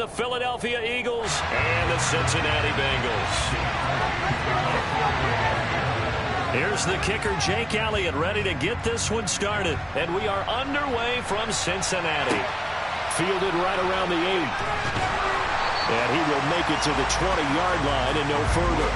the Philadelphia Eagles and the Cincinnati Bengals. Here's the kicker, Jake Elliott, ready to get this one started. And we are underway from Cincinnati. Fielded right around the 8. And he will make it to the 20-yard line and no further.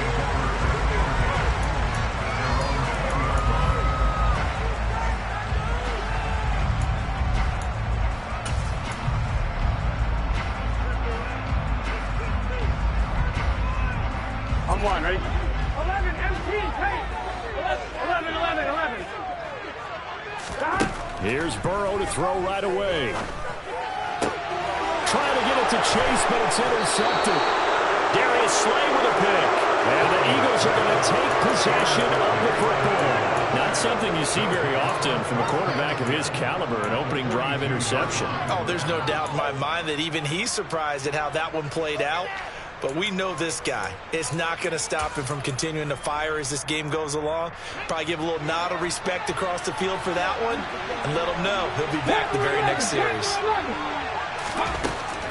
One, right? 11, empty, take. 11. Here's Burrow to throw right away. Trying to get it to Chase, but it's intercepted. Darius Slay with a pick. And the Eagles are going to take possession of the football. Not something you see very often from a quarterback of his caliber, an opening drive interception. Oh, there's no doubt in my mind that even he's surprised at how that one played out. But we know this guy is not going to stop him from continuing to fire as this game goes along. Probably give a little nod of respect across the field for that one and let him know he'll be back the very next series.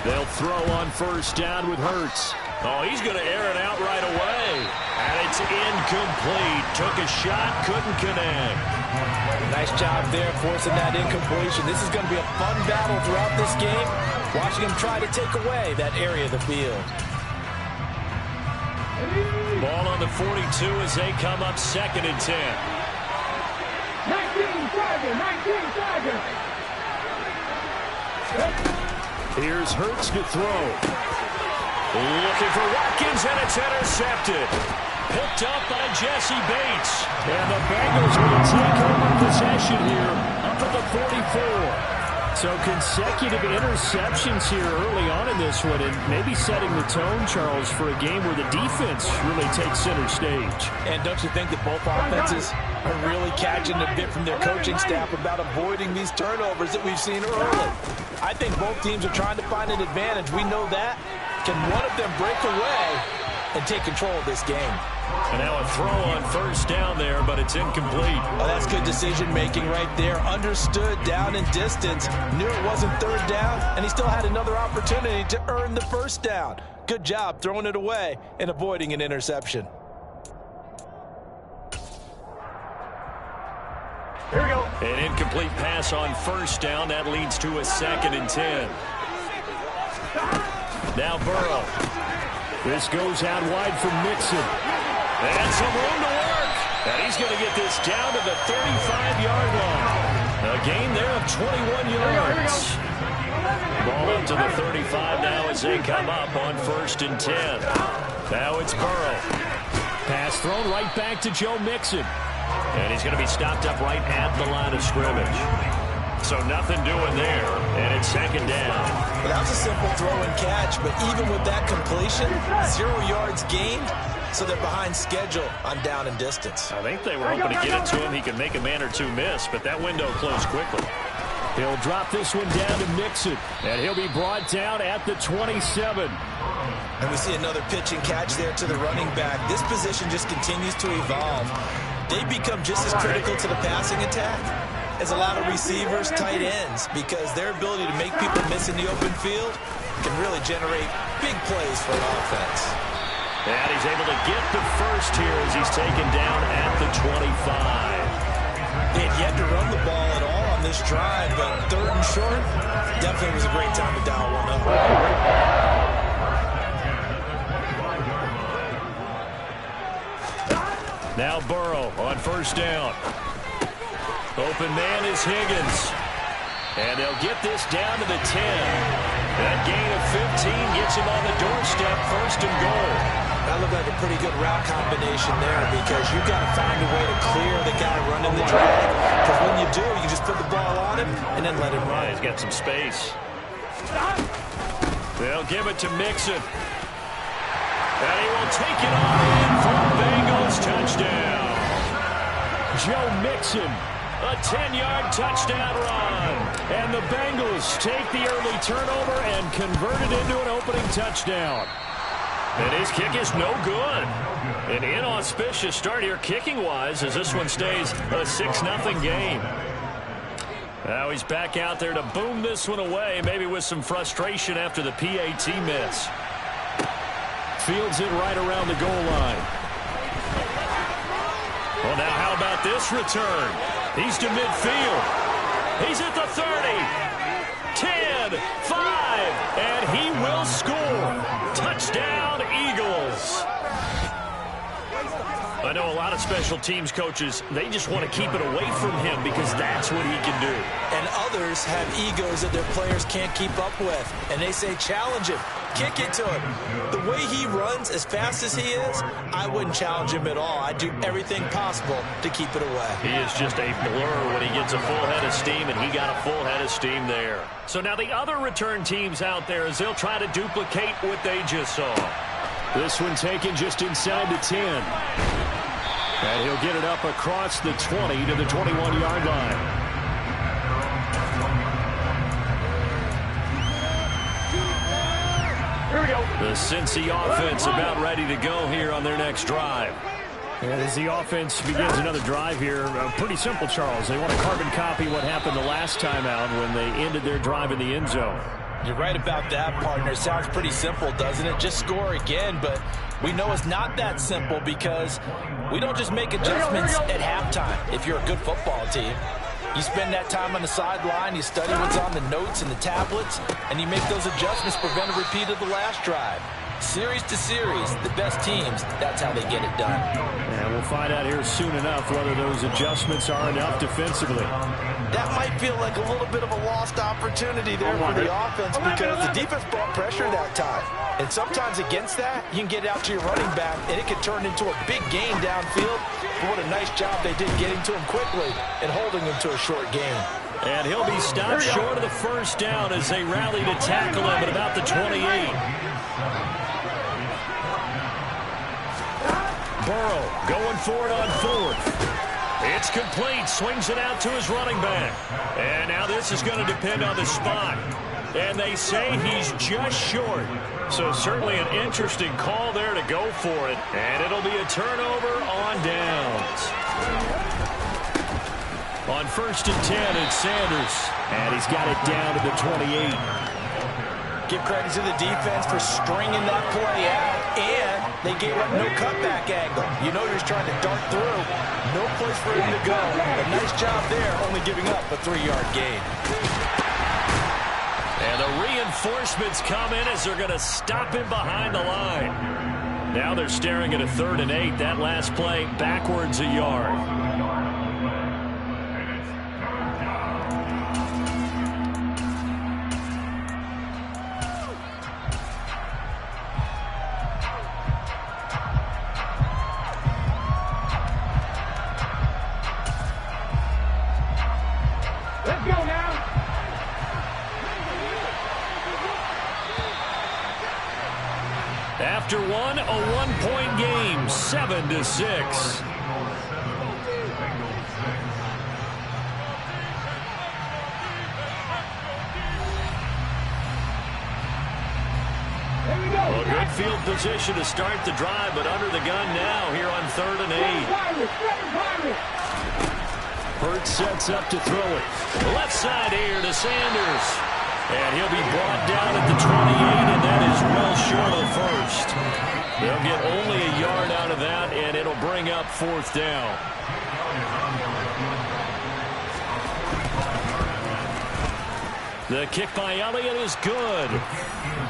They'll throw on first down with Hurts. Oh, he's going to air it out right away. And it's incomplete. Took a shot, couldn't connect. Nice job there forcing that incompletion. This is going to be a fun battle throughout this game. Watching him try to take away that area of the field. Ball on the 42 as they come up 2nd and 10. 19 Tiger. Here's Hurts to throw. Looking for Watkins, and it's intercepted. Picked up by Jesse Bates. And the Bengals will take over possession here up at the 44. So consecutive interceptions here early on in this one, and maybe setting the tone, Charles, for a game where the defense really takes center stage. And don't you think that both offenses are really catching a bit from their coaching staff about avoiding these turnovers that we've seen early? I think both teams are trying to find an advantage. We know that. Can one of them break away and take control of this game? And now a throw on first down there, but it's incomplete. Oh, that's good decision-making right there. Understood down and distance. Knew it wasn't third down, and he still had another opportunity to earn the first down. Good job throwing it away and avoiding an interception. Here we go. An incomplete pass on first down. That leads to a 2nd and 10. Now Burrow. This goes out wide for Mixon. And some room to work. And he's going to get this down to the 35-yard line. A gain there of 21 yards. Ball up to the 35 now as they come up on 1st and 10. Now it's Burrow. Pass thrown right back to Joe Mixon. And he's going to be stopped up right at the line of scrimmage. So nothing doing there, and it's 2nd down. Well, that was a simple throw and catch, but even with that completion, 0 yards gained, so they're behind schedule on down and distance. I think they were hoping to get it to him. He could make a man or two miss, but that window closed quickly. He'll drop this one down to Mixon, and he'll be brought down at the 27. And we see another pitch and catch there to the running back. This position just continues to evolve. They become just as critical to the passing attack as a lot of receivers, tight ends, because their ability to make people miss in the open field can really generate big plays for an offense. And he's able to get the first here as he's taken down at the 25. They had yet to run the ball at all on this drive, but 3rd and short, definitely was a great time to dial one up. Now Burrow on first down. Open man is Higgins. And they'll get this down to the 10. That gain of 15 gets him on the doorstep, 1st and goal. That looked like a pretty good route combination there because you've got to find a way to clear the guy running the drag. Because when you do, you just put the ball on him and then let him run. He's got some space. They'll give it to Mixon. And he will take it on in for the Bengals touchdown. Joe Mixon, a 10-yard touchdown run. And the Bengals take the early turnover and convert it into an opening touchdown. And his kick is no good. An inauspicious start here kicking-wise as this one stays a 6-0 game. Now he's back out there to boom this one away, maybe with some frustration after the PAT miss. Fields it right around the goal line. Well, now how about this return? He's to midfield. He's at the 30. 10, 5, and he will score. Touchdown, Eagles. I know a lot of special teams coaches, they just want to keep it away from him because that's what he can do. And others have egos that their players can't keep up with. And they say, challenge him. Kick it to him. The way he runs as fast as he is, I wouldn't challenge him at all. I'd do everything possible to keep it away. He is just a blur when he gets a full head of steam, and he got a full head of steam there. So now the other return teams out there as they'll try to duplicate what they just saw. This one taken just inside the 10. And he'll get it up across the 20 to the 21-yard line. Here we go. The Cincy offense about ready to go here on their next drive. And as the offense begins another drive here, pretty simple, Charles. They want to carbon copy what happened the last time out when they ended their drive in the end zone. You're right about that, partner. It sounds pretty simple, doesn't it? Just score again, but we know it's not that simple because we don't just make adjustments at halftime if you're a good football team. You spend that time on the sideline, you study what's on the notes and the tablets, and you make those adjustments, prevent a repeat of the last drive. Series to series, the best teams, that's how they get it done. And we'll find out here soon enough whether those adjustments are enough defensively. That might feel like a little bit of a lost opportunity there for the offense because the defense brought pressure that time. And sometimes against that, you can get out to your running back, and it can turn into a big gain downfield. But what a nice job they did getting to him quickly and holding him to a short gain. And he'll be stopped short of the first down as they rally to tackle him at about the 28. Burrow going for it on fourth. It's complete. Swings it out to his running back. And now this is going to depend on the spot. And they say he's just short. So certainly an interesting call there to go for it. And it'll be a turnover on downs. On 1st and 10, it's Sanders. And he's got it down to the 28. Give credit to the defense for stringing that play out, and they gave up no cutback angle. You know you're trying to dart through. No place for him to go. A nice job there, only giving up a 3-yard gain. And the reinforcements come in as they're going to stop him behind the line. Now they're staring at a 3rd and 8. That last play backwards a yard. Let's go now. After one, a one-point game, 7-6. Well, good field position to start the drive, but under the gun now here on 3rd and 8. Hurts sets up to throw it. Left side here to Sanders. And he'll be brought down at the 28, and that is well short of first. They'll get only a yard out of that, and it'll bring up 4th down. The kick by Elliott is good.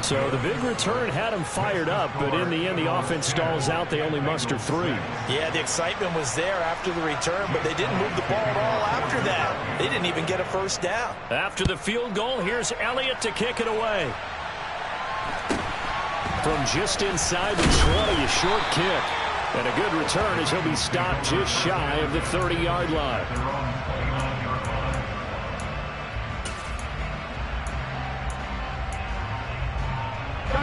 So the big return had him fired up, but in the end, the offense stalls out. They only muster 3. Yeah, the excitement was there after the return, but they didn't move the ball at all after that. They didn't even get a first down. After the field goal, here's Elliott to kick it away. From just inside the 20, a short kick. And a good return as he'll be stopped just shy of the 30-yard line.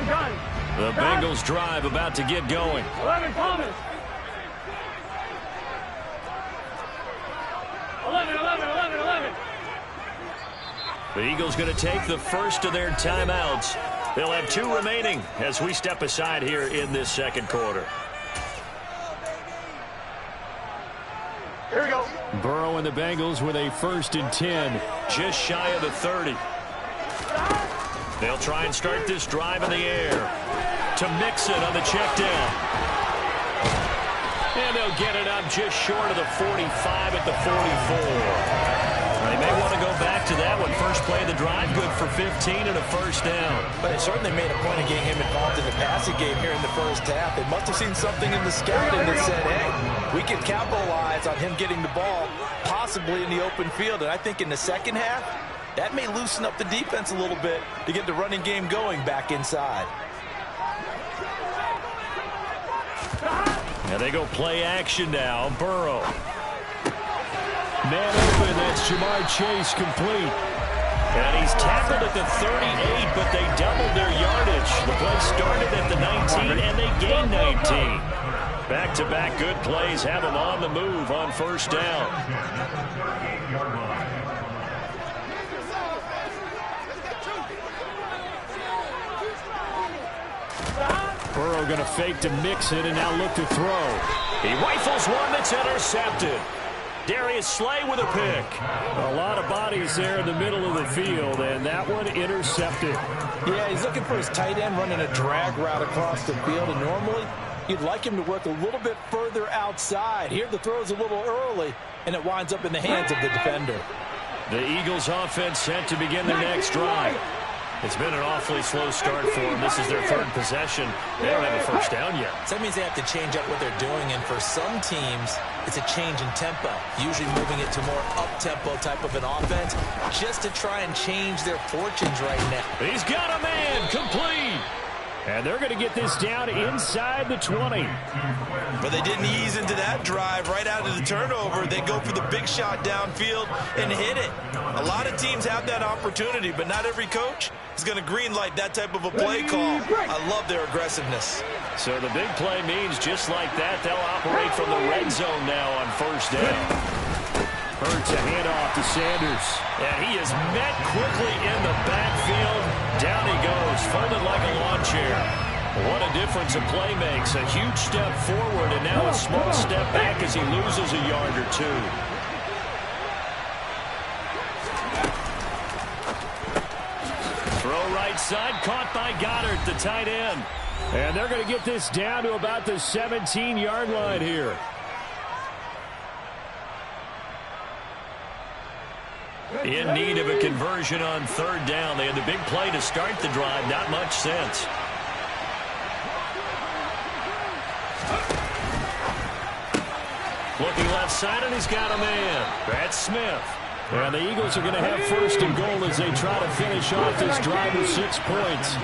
Done. The Bengals drive about to get going. 11 Thomas. 11. The Eagles going to take the first of their timeouts. They'll have 2 remaining as we step aside here in this second quarter. Here we go. Burrow and the Bengals with a 1st and 10. Just shy of the 30. They'll try and start this drive in the air. To Mixon on the check down. And they'll get it up just short of the 45 at the 44. They may want to go back to that one. First play of the drive, good for 15 and a 1st down. But they certainly made a point of getting him involved in the passing game here in the first half. They must have seen something in the scouting that said, hey, we can capitalize on him getting the ball, possibly in the open field. And I think in the second half, that may loosen up the defense a little bit to get the running game going back inside. And they go play action now. Burrow. Man open, that's Jamar Chase complete. And he's tackled at the 38, but they doubled their yardage. The play started at the 19, and they gained 19. Back-to-back good plays have them on the move on 1st down. Burrow going to fake to Mixon and now look to throw. He rifles one that's intercepted. Darius Slay with a pick. A lot of bodies there in the middle of the field, and that one intercepted. Yeah, he's looking for his tight end running a drag route across the field, and normally you'd like him to work a little bit further outside. Here the throw's a little early, and it winds up in the hands of the defender. The Eagles offense set to begin their next drive. It's been an awfully slow start for them. This is their 3rd possession. They don't have a 1st down yet. So that means they have to change up what they're doing, and for some teams, it's a change in tempo, usually moving it to more up-tempo type of an offense, just to try and change their fortunes right now. He's got a man, complete. And they're going to get this down inside the 20. But they didn't ease into that drive right out of the turnover. They go for the big shot downfield and hit it. A lot of teams have that opportunity, but not every coach is going to green light that type of a play call. I love their aggressiveness. So the big play means just like that, they'll operate from the red zone now on 1st down. Hurts a handoff to Sanders. And he is met quickly in the backfield. Down he goes, folded like a lawn chair. What a difference a play makes. A huge step forward and now a small step back as he loses a yard or two. Throw right side, caught by Goddard, the tight end. And they're going to get this down to about the 17-yard line here. In need of a conversion on 3rd down. They had the big play to start the drive. Not much sense. Looking left side, and he's got a man. That's Smith. And the Eagles are going to have 1st and goal as they try to finish off this drive with 6 points.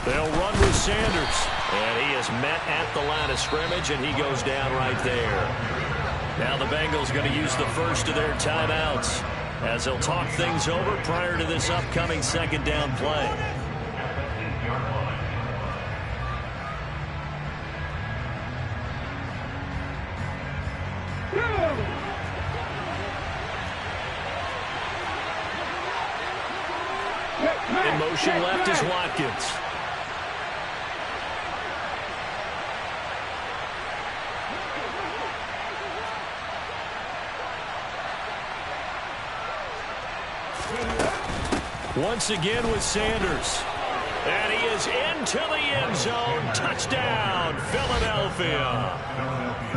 They'll run with Sanders. And he is met at the line of scrimmage, and he goes down right there. Now the Bengals going to use the first of their timeouts as they'll talk things over prior to this upcoming 2nd down play. In motion left is Watkins. Once again with Sanders. And he is into the end zone. Touchdown, Philadelphia.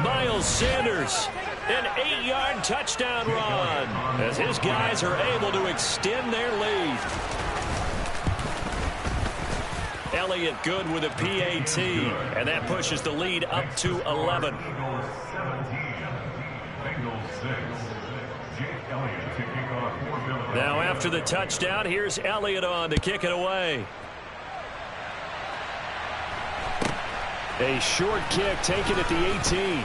Miles Sanders, an 8-yard touchdown run as his guys are able to extend their lead. Elliott good with a PAT, and that pushes the lead up to 11. Now after the touchdown, here's Elliott on to kick it away. A short kick taken at the 18.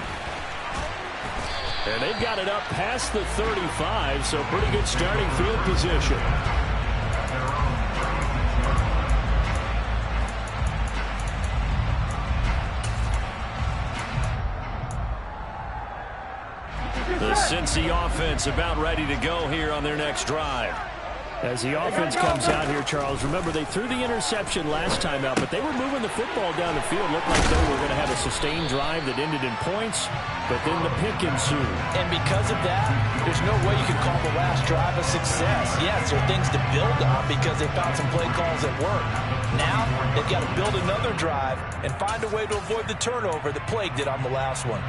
And they've got it up past the 35, so pretty good starting field position. The Cincy offense about ready to go here on their next drive. As the offense comes out here, Charles, remember they threw the interception last time out, but they were moving the football down the field. Looked like they were going to have a sustained drive that ended in points, but then the pick ensued. And because of that, there's no way you can call the last drive a success. Yes, there are things to build on because they found some play calls that work. Now, they've got to build another drive and find a way to avoid the turnover that plagued it on the last one.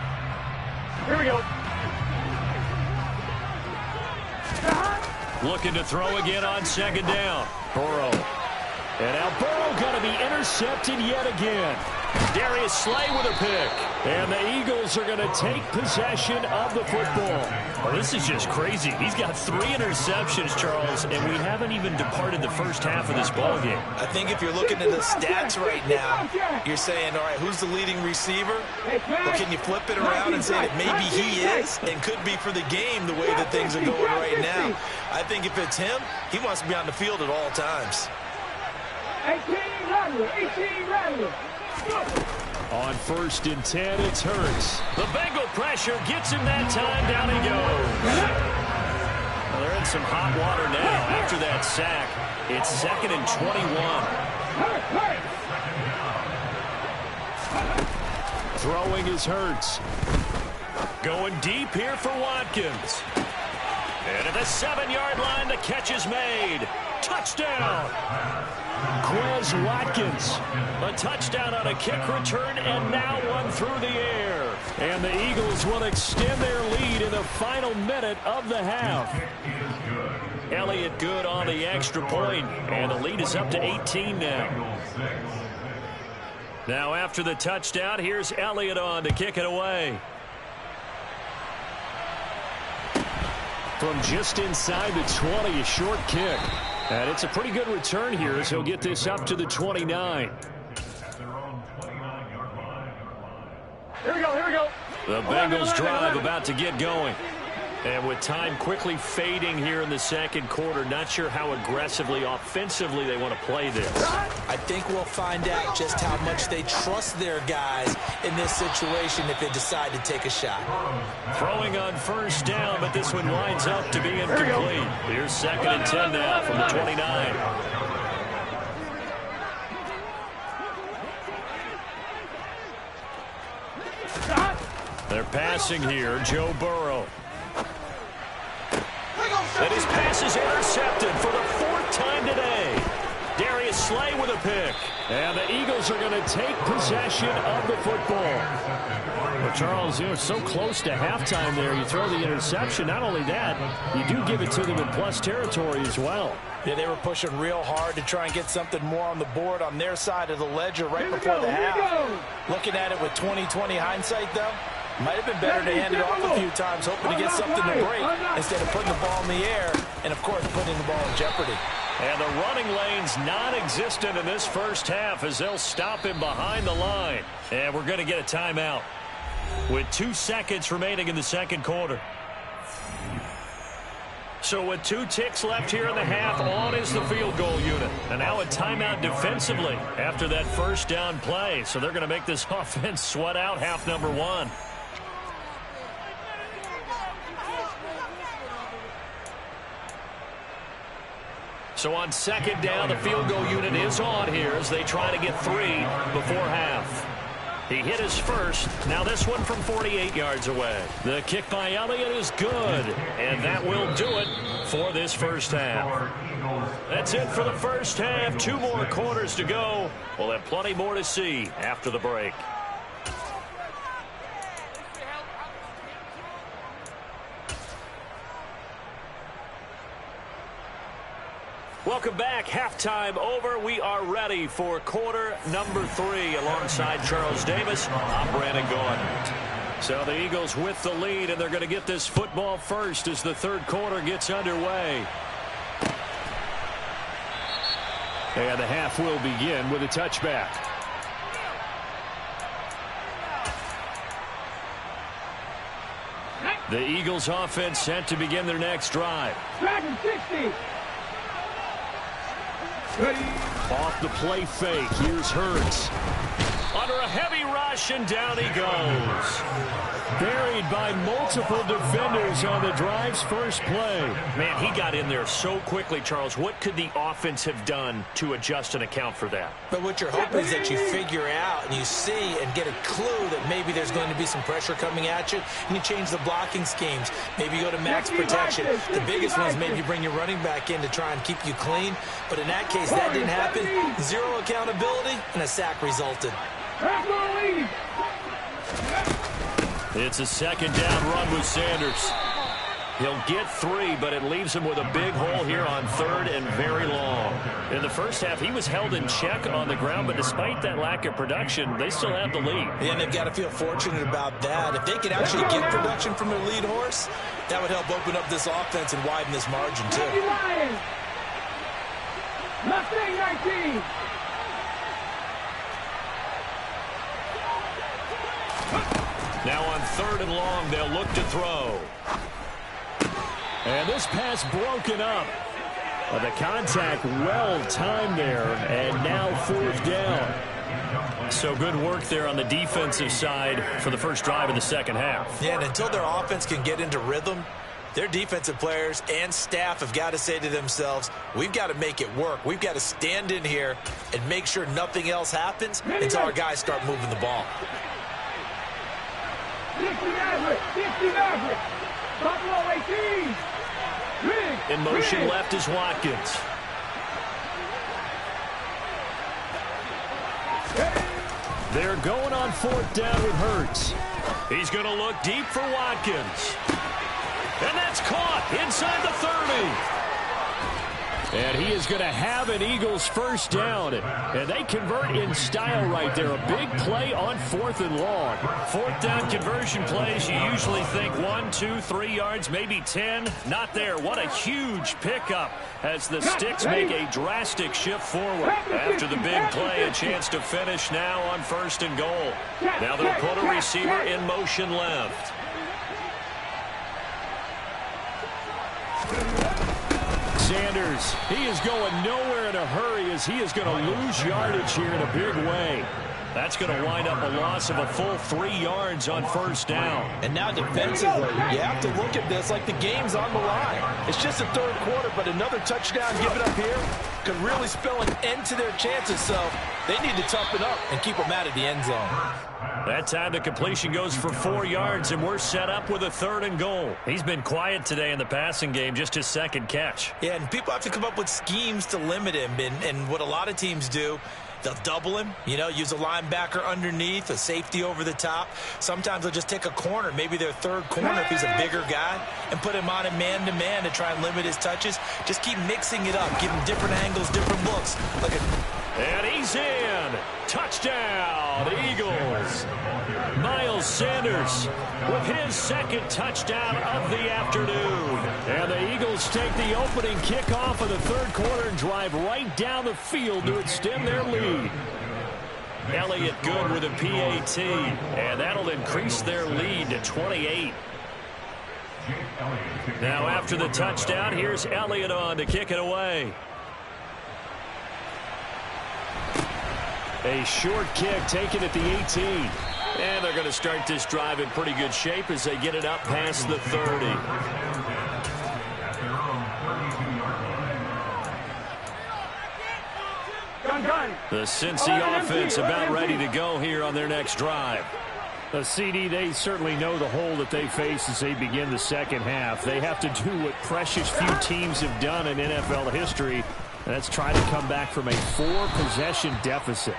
Here we go. Looking to throw again on second down. Burrow. And now Burrow going to be intercepted yet again. Darius Slay with a pick. And the Eagles are going to take possession of the football. Well, this is just crazy. He's got 3 interceptions, Charles, and we haven't even departed the first half of this ballgame. I think if you're looking at the stats right now, you're saying, all right, who's the leading receiver? Well, can you flip it around and say that maybe he is and could be for the game the way that things are going right now? I think if it's him, he wants to be on the field at all times. 18 Rattler. On 1st and 10, it's Hurts. The Bengal pressure gets him that time. Down he goes. Well, they're in some hot water now after that sack. It's 2nd and 21. Throwing is Hurts. Going deep here for Watkins. And at the 7-yard line, the catch is made. Touchdown. Quez Watkins. A touchdown on a kick return, and now one through the air. And the Eagles will extend their lead in the final minute of the half. Elliott good on the extra point, and the lead is up to 18 now. Now after the touchdown, here's Elliott on to kick it away. From just inside the 20, a short kick. And it's a pretty good return here as he'll get this up to the 29. Here we go. The Bengals drive about to get going. And with time quickly fading here in the second quarter, not sure how aggressively, offensively they want to play this. I think we'll find out just how much they trust their guys in this situation if they decide to take a shot. Throwing on 1st down, but this one winds up to be incomplete. Here's 2nd and 10 now from the 29. They're passing here, Joe Burrow. And his pass is intercepted for the 4th time today. Darius Slay with a pick. And the Eagles are going to take possession of the football. Well, Charles, you're so close to halftime there. You throw the interception. Not only that, you do give it to them in plus territory as well. Yeah, they were pushing real hard to try and get something more on the board on their side of the ledger right before the half. Looking at it with 20/20 hindsight, though, might have been better to hand it off a few times, hoping to get something to break instead of putting the ball in the air and, of course, putting the ball in jeopardy. And the running lane's non-existent in this first half as they'll stop him behind the line. And we're going to get a timeout with 2 seconds remaining in the second quarter. So with 2 ticks left here in the half, on is the field goal unit. And now a timeout defensively after that 1st down play. So they're going to make this offense sweat out half number 1. So on 2nd down, the field goal unit is on here as they try to get 3 before half. He hit his first. Now this one from 48 yards away. The kick by Elliott is good. And that will do it for this first half. That's it for the first half. 2 more quarters to go. We'll have plenty more to see after the break. Welcome back. Halftime over. We are ready for quarter number 3 alongside Charles Davis. I'm Brandon Gordon. So the Eagles with the lead, and they're going to get this football first as the 3rd quarter gets underway. And the half will begin with a touchback. The Eagles offense set to begin their next drive. Dragon 60. Off the play fake, here's Hurts. Under a heavy rush, and down he goes. Buried by multiple defenders on the drive's first play. Man, he got in there so quickly, Charles. What could the offense have done to adjust and account for that? But what you're hoping is that you figure out and you see and get a clue that maybe there's going to be some pressure coming at you, and you change the blocking schemes. Maybe you go to max protection. The biggest one is maybe you bring your running back in to try and keep you clean. But in that case, that didn't happen. Zero accountability, and a sack resulted. It's a second down run with Sanders. He'll get 3, but it leaves him with a big hole here on third and very long. In the first half, he was held in check on the ground, but despite that lack of production, they still have the lead. And they've got to feel fortunate about that. If they could actually get production from their lead horse, that would help open up this offense and widen this margin, too. Mustang 19. Now on third and long, they'll look to throw. And this pass broken up. The contact well timed there, and now fourth down. So good work there on the defensive side for the first drive of the second half. Yeah, and until their offense can get into rhythm, their defensive players and staff have got to say to themselves, we've got to make it work. We've got to stand in here and make sure nothing else happens until our guys start moving the ball. 60 Maverick. Buffalo 18. In motion left is Watkins. They're going on fourth down with Hurts. He's going to look deep for Watkins. And that's caught inside the 30. And he is going to have an Eagles first down. And they convert in style right there. A big play on fourth and long. Fourth down conversion plays, you usually think 1, 2, 3 yards, maybe 10. Not there. What a huge pickup as the Sticks make a drastic shift forward. After the big play, a chance to finish now on first and goal. Now they'll put a receiver in motion left. Sanders, he is going nowhere in a hurry as he is going to lose yardage here in a big way. That's going to wind up a loss of a full 3 yards on first down. And now defensively, you have to look at this like the game's on the line. It's just the third quarter, but another touchdown given up here could really spell an end to their chances. So they need to toughen up and keep them out of the end zone. That time the completion goes for 4 yards, and we're set up with a third and goal. He's been quiet today in the passing game, just his second catch. Yeah, and people have to come up with schemes to limit him. And what a lot of teams do, they'll double him, use a linebacker underneath, a safety over the top. Sometimes they'll just take a corner, maybe their third corner if he's a bigger guy, and put him on a man-to-man to try and limit his touches. Just keep mixing it up, give him different angles, different looks. And he's in. Touchdown, Eagles. Miles Sanders with his second touchdown of the afternoon. And the Eagles take the opening kickoff of the third quarter and drive right down the field to extend their lead. Elliott good with a PAT, and that'll increase their lead to 28. Now after the touchdown, here's Elliott on to kick it away. A short kick taken at the 18. And they're going to start this drive in pretty good shape as they get it up past the 30. The Cincy offense about ready to go here on their next drive. The CD, they certainly know the hole that they face as they begin the second half. They have to do what precious few teams have done in NFL history, and that's try to come back from a 4-possession deficit.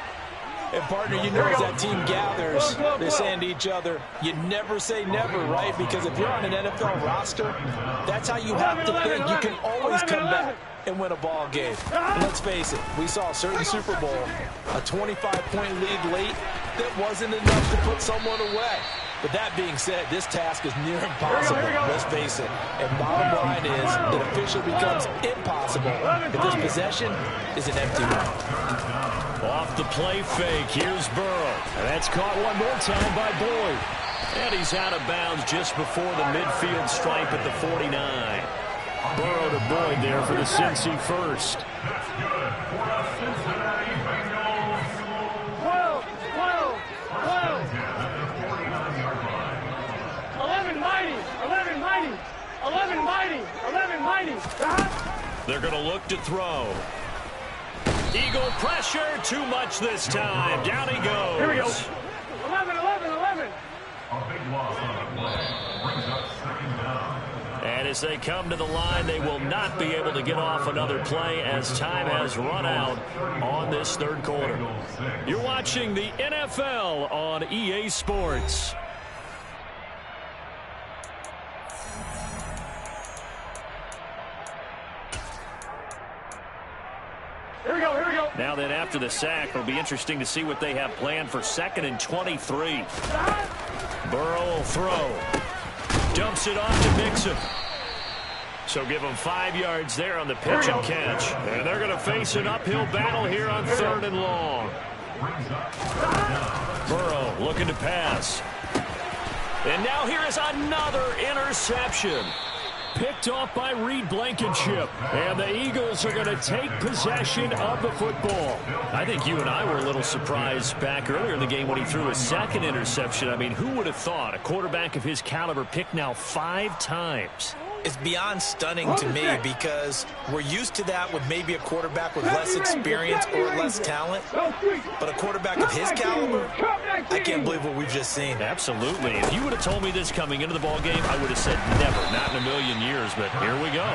And, partner, as that team gathers, they're saying to each other, you never say never, right? Because if you're on an NFL roster, that's how you have to think. You can always come back and win a ball game. And let's face it, we saw a certain Super Bowl, a 25-point lead late that wasn't enough to put someone away. But that being said, this task is near impossible, let's face it. And bottom line is, it officially becomes impossible if this possession is an empty one. Off the play fake, here's Burrow. And that's caught one more time by Boyd. And he's out of bounds just before the midfield stripe at the 49. Burrow to Boyd there for the Cincy first. They're going to look to throw. Eagle pressure, too much this time. Down he goes. Here we go. 11, 11, 11. A big loss on the play. Brings up second down. And as they come to the line, they will not be able to get off another play as time has run out on this third quarter. You're watching the NFL on EA Sports. Here we go, here we go. Now then, after the sack, it'll be interesting to see what they have planned for 2nd and 23. Burrow will throw. Dumps it off to Mixon. So give them 5 yards there on the pitch and catch. And they're going to face an uphill battle here on 3rd and long. Burrow looking to pass. And now here is another interception. Picked off by Reed Blankenship. And the Eagles are going to take possession of the football. I think you and I were a little surprised back earlier in the game when he threw his 2nd interception. I mean, who would have thought a quarterback of his caliber picked now 5 times? It's beyond stunning to me because we're used to that with maybe a quarterback with less experience or less talent. But a quarterback of his caliber, I can't believe what we've just seen. Absolutely. If you would have told me this coming into the ballgame, I would have said never, not in a million years, but here we go.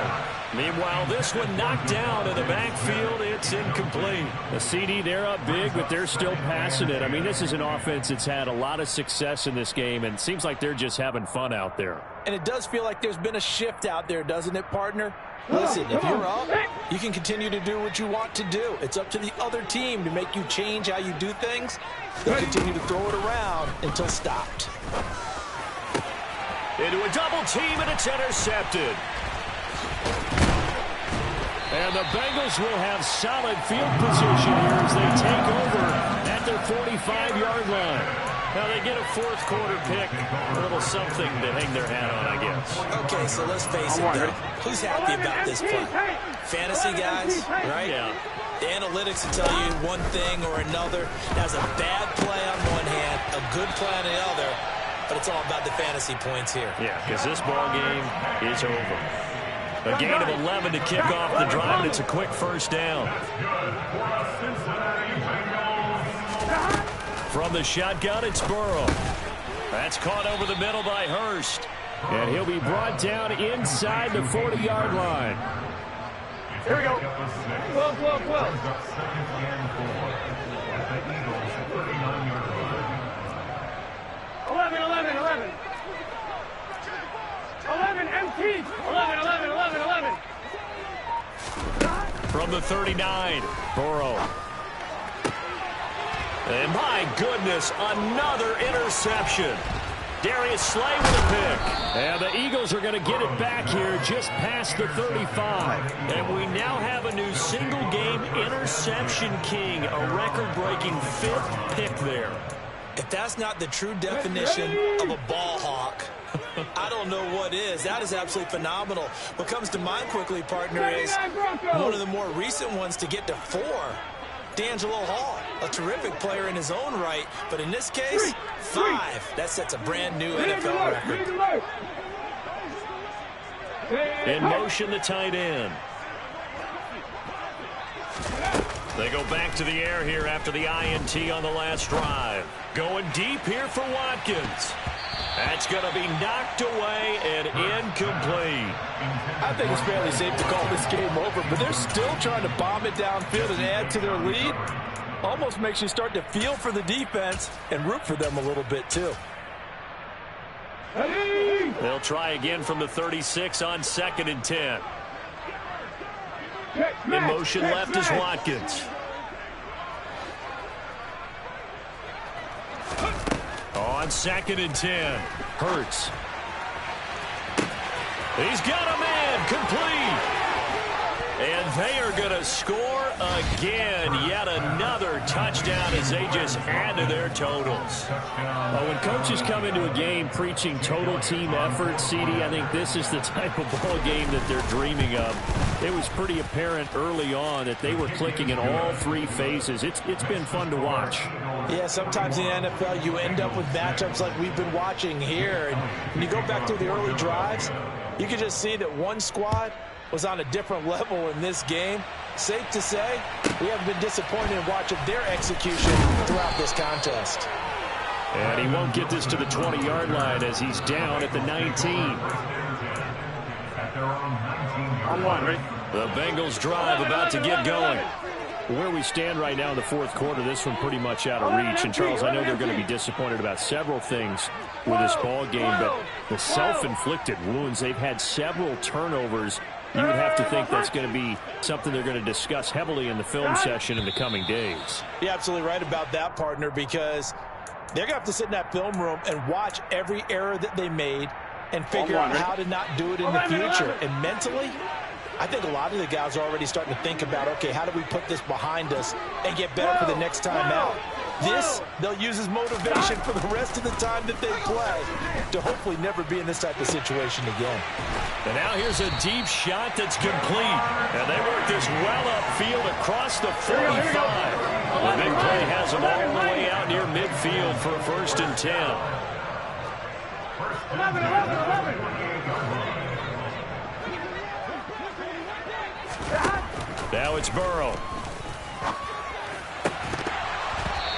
Meanwhile, this one knocked down in the backfield. It's incomplete. The CD, they're up big, but they're still passing it. I mean, this is an offense that's had a lot of success in this game, and it seems like they're just having fun out there. And it does feel like there's been a shift out there, doesn't it, partner? Listen, if you're up, you can continue to do what you want to do. It's up to the other team to make you change how you do things. They'll continue to throw it around until stopped. Into a double team, and it's intercepted. And the Bengals will have solid field position here as they take over at their 45-yard line. Now they get a 4th quarter pick, a little something to hang their hat on, I guess. Okay, so let's face it, though. Who's happy about this play? Fantasy guys, right? Yeah. The analytics will tell you one thing or another. That's a bad play on one hand, a good play on the other, but it's all about the fantasy points here. Yeah, because this ball game is over. A gain of 11 to kick off the drive, and it's a quick first down. From the shotgun, it's Burrow. That's caught over the middle by Hurst. And he'll be brought down inside the 40-yard line. Here we go. 12, 12, 12. 11, 11, 11. 11, empty. 11, 11, 11, 11. From the 39, Burrow. And my goodness, another interception. Darius Slay with a pick. And the Eagles are going to get it back here just past the 35. And we now have a new single-game interception king, a record-breaking 5th pick there. If that's not the true definition of a ball hawk, I don't know what is. That is absolutely phenomenal. What comes to mind quickly, partner, is one of the more recent ones to get to 4. D'Angelo Hall, a terrific player in his own right, but in this case, 5. That sets a brand new NFL record. In motion, the tight end. They go back to the air here after the INT on the last drive. Going deep here for Watkins. That's going to be knocked away and incomplete. I think it's fairly safe to call this game over, but they're still trying to bomb it downfield and add to their lead. Almost makes you start to feel for the defense and root for them a little bit, too. They'll try again from the 36 on 2nd and 10. In motion left is Watkins. On 2nd and 10, Hurts. He's got a man, complete. And they are going to score again. Yet another touchdown as they just add to their totals. Well, when coaches come into a game preaching total team effort, CD, I think this is the type of ball game that they're dreaming of. It was pretty apparent early on that they were clicking in all 3 phases. It's been fun to watch. Yeah, sometimes in the NFL you end up with matchups like we've been watching here. And when you go back to the early drives, you can just see that one squad was on a different level in this game, safe to say we haven't been disappointed in watching their execution throughout this contest. And he won't get this to the 20-yard line as he's down at the 19. On one, ready? The Bengals drive about to get going. Where we stand right now in the fourth quarter, this one pretty much out of reach. And, Charles, I know they're going to be disappointed about several things with this ball game, but the self-inflicted wounds, they've had several turnovers. You would have to think that's going to be something they're going to discuss heavily in the film session in the coming days. You're absolutely right about that, partner, because they're going to have to sit in that film room and watch every error that they made and figure out how to not do it in the future. And mentally, I think a lot of the guys are already starting to think about, okay, how do we put this behind us and get better for the next time out? This, they'll use as motivation for the rest of the time that they play to hopefully never be in this type of situation again. And now here's a deep shot that's complete. And they work this well upfield across the 45. The big play has them all the way out near midfield for a 1st and 10. 11. Now it's Burrow.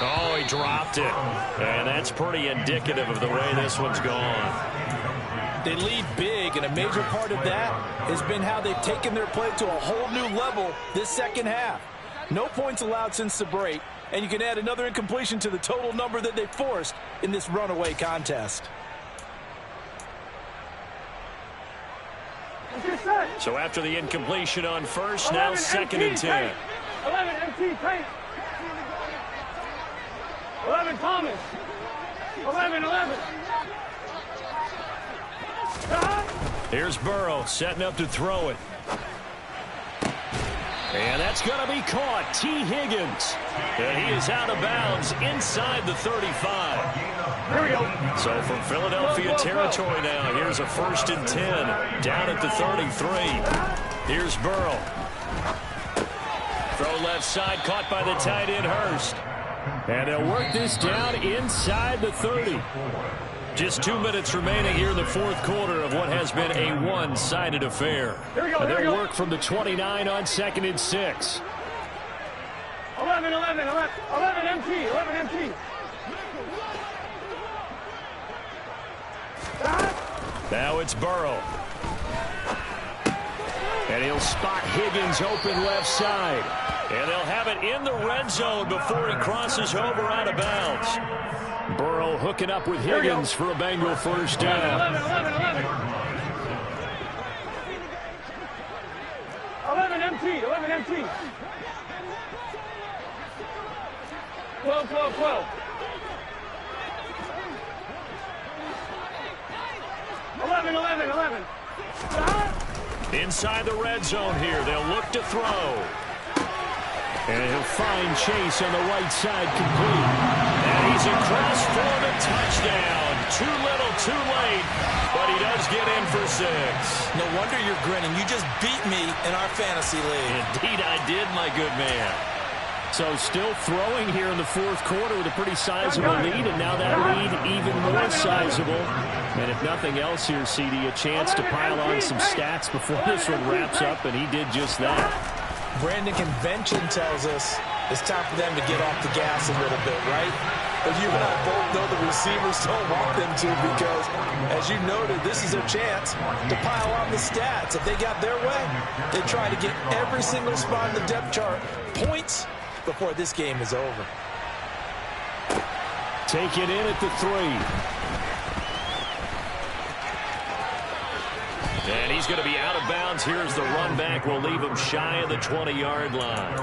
Oh, he dropped it. And that's pretty indicative of the way this one's gone. They lead big, and a major part of that has been how they've taken their play to a whole new level this second half. No points allowed since the break, and you can add another incompletion to the total number that they forced in this runaway contest. So after the incompletion on first, now 2nd and 10. 11 MT Tate. 11 Thomas. 11. Here's Burrow setting up to throw it. And that's going to be caught. T. Higgins. And he is out of bounds inside the 35. Here we go. So from Philadelphia territory now, here's a 1st and 10 down at the 33. Here's Burrow. Throw left side, caught by the tight end Hurst. And they'll work this down inside the 30. Just 2 minutes remaining here in the fourth quarter of what has been a one-sided affair. And they'll work from the 29 on 2nd and 6. 11 MT. Now it's Burrow. And he'll spot Higgins open left side. And they'll have it in the red zone before he crosses over out of bounds. Burrow hooking up with Higgins for a Bengal 1st down. 11 MT. 12. 11. Inside the red zone here. They'll look to throw. And he'll find Chase on the right side complete. And he's across for the touchdown. Too little, too late. But he does get in for 6. No wonder you're grinning. You just beat me in our fantasy league. Indeed I did, my good man. So still throwing here in the fourth quarter with a pretty sizable lead, and now that lead even more sizable. And if nothing else here, CD, a chance to pile on some stats before this one wraps up, and he did just that. Brandon, convention tells us it's time for them to get off the gas a little bit, right? But you and I both know the receivers don't want them to, because, as you noted, this is their chance to pile on the stats. If they got their way, they try to get every single spot in the depth chart points before this game is over. Take it in at the 3. And he's going to be out of bounds. Here's the run back. We'll leave him shy of the 20-yard line.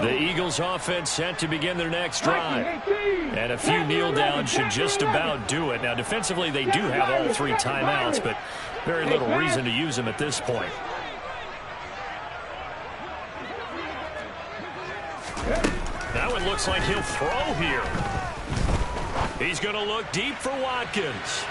The Eagles offense set to begin their next drive. And a few kneel downs should just about do it. Now, defensively, they do have all 3 timeouts, but very little reason to use them at this point. Now it looks like he'll throw here. He's going to look deep for Watkins.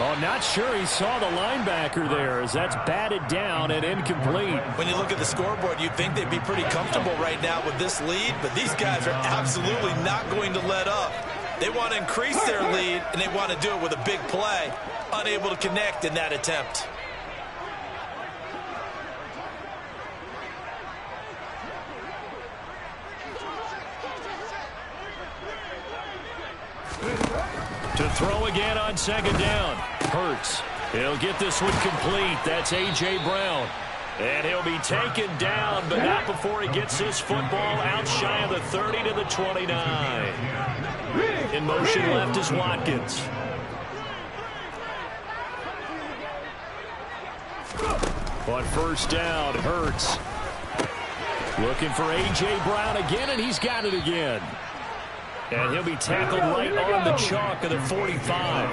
Oh, not sure he saw the linebacker there as that's batted down and incomplete. When you look at the scoreboard, you'd think they'd be pretty comfortable right now with this lead, but these guys are absolutely not going to let up. They want to increase their lead, and they want to do it with a big play. Unable to connect in that attempt. To throw again on second down. Hurts. He'll get this one complete. That's A.J. Brown. And he'll be taken down, but not before he gets this football out shy of the 30 to the 29. In motion left is Watkins. On first down, Hurts. Looking for A.J. Brown again, and he's got it again. And he'll be tackled right on the chalk of the 45.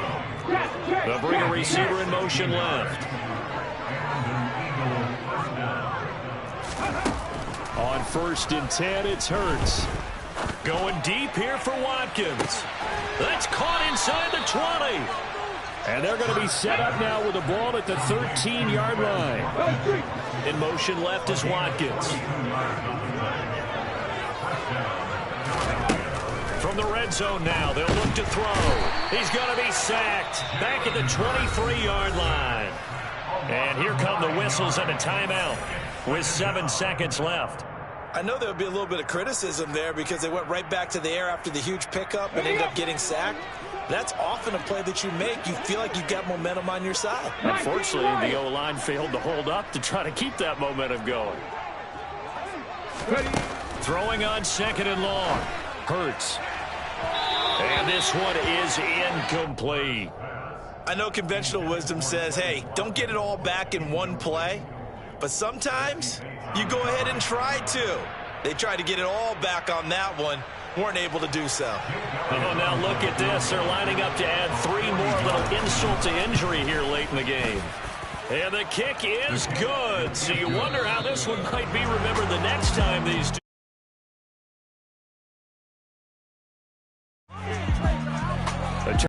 They'll bring a receiver in motion left. On first and 10, it's Hurts. Going deep here for Watkins. That's caught inside the 20. And they're going to be set up now with the ball at the 13-yard line. In motion left is Watkins. From the red zone now, they'll look to throw. He's going to be sacked back at the 23-yard line. And here come the whistles and a timeout with 7 seconds left. I know there would be a little bit of criticism there because they went right back to the air after the huge pickup and ended up getting sacked. That's often a play that you make. You feel like you've got momentum on your side. Unfortunately, the O-line failed to hold up to try to keep that momentum going. Throwing on second and long. Hurts. And this one is incomplete. I know conventional wisdom says, hey, don't get it all back in one play. But sometimes you go ahead and try to. They tried to get it all back on that one. Weren't able to do so. Oh, now look at this. They're lining up to add 3 more, little insult to injury here late in the game. And the kick is good. So you wonder how this one might be remembered the next time these two